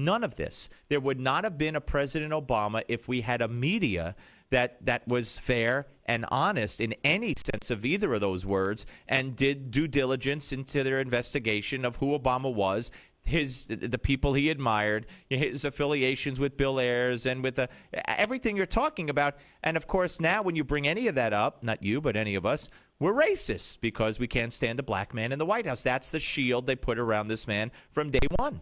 None of this. There would not have been a President Obama if we had a media that was fair and honest in any sense of either of those words and did due diligence into their investigation of who Obama was, the people he admired, his affiliations with Bill Ayers and with everything you're talking about. And, of course, now when you bring any of that up, not you but any of us, we're racist because we can't stand a black man in the White House. That's the shield they put around this man from day one.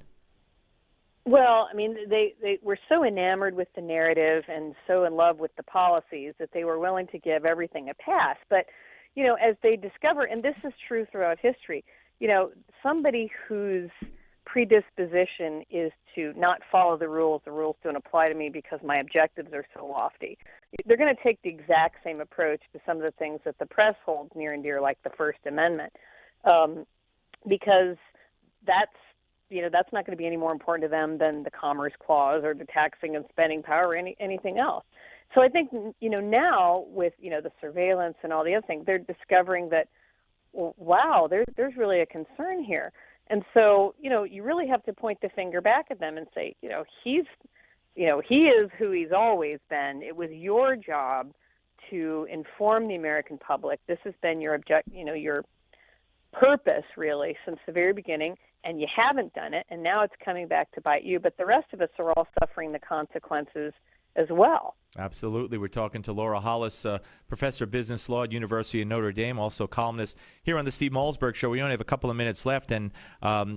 Well, I mean, they were so enamored with the narrative and so in love with the policies that they were willing to give everything a pass. But, you know, as they discover, and this is true throughout history, you know, somebody whose predisposition is to not follow the rules don't apply to me because my objectives are so lofty, they're going to take the exact same approach to some of the things that the press holds near and dear, like the First Amendment, because that's not going to be any more important to them than the Commerce Clause or the taxing and spending power or anything else. So I think, you know, now with, you know, the surveillance and all the other things, they're discovering that, well, wow, there's really a concern here. And so, you know, you really have to point the finger back at them and say, he is who he's always been. It was your job to inform the American public. This has been your your purpose, really, since the very beginning, and you haven't done it, and now it's coming back to bite you. But the rest of us are all suffering the consequences as well. Absolutely. We're talking to Laura Hollis, professor of business law at University of Notre Dame, also columnist here on the Steve Malzberg Show. We only have a couple of minutes left, and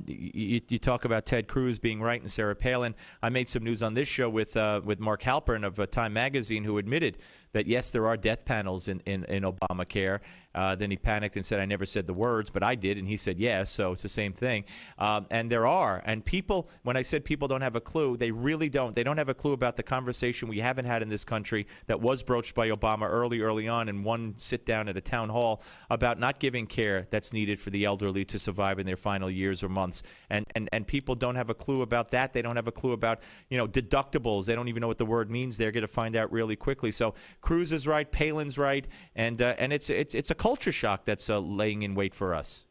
you talk about Ted Cruz being right and Sarah Palin. I made some news on this show with Mark Halpern of Time Magazine, who admitted that, yes, there are death panels in Obamacare. Then he panicked and said, I never said the words, but I did. And he said, yes, so it's the same thing. And there are. And people, when I said people don't have a clue, they really don't. They don't have a clue about the conversation we haven't had in this country that was broached by Obama early on in one sit-down at a town hall about not giving care that's needed for the elderly to survive in their final years or months. And people don't have a clue about that. They don't have a clue about, deductibles. They don't even know what the word means. They're going to find out really quickly. So Cruz is right, Palin's right, and it's a culture shock that's laying in wait for us.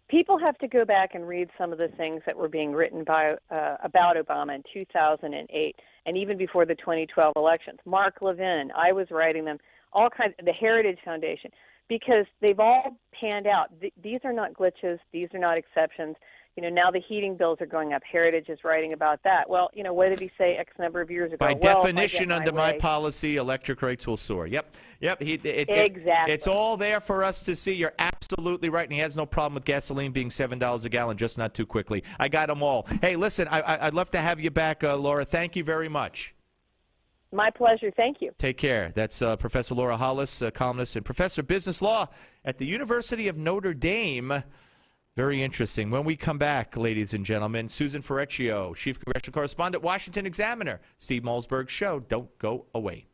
People have to go back and read some of the things that were being written about Obama in 2008 and even before the 2012 elections. Mark Levin, I was writing them, all kinds, the Heritage Foundation, because they've all panned out. These are not glitches. These are not exceptions. Now the heating bills are going up. Heritage is writing about that. Well, what did he say X number of years ago? By definition, under my policy, electric rates will soar. Yep. Exactly. It's all there for us to see. You're absolutely right, and he has no problem with gasoline being $7 a gallon, just not too quickly. I got them all. Hey, listen, I'd love to have you back, Laura. Thank you very much. My pleasure. Thank you. Take care. That's Professor Laura Hollis, columnist and professor of business law at the University of Notre Dame. Very interesting. When we come back, ladies and gentlemen, Susan Ferrecchio, chief congressional correspondent, Washington Examiner, Steve Malzberg Show. Don't go away.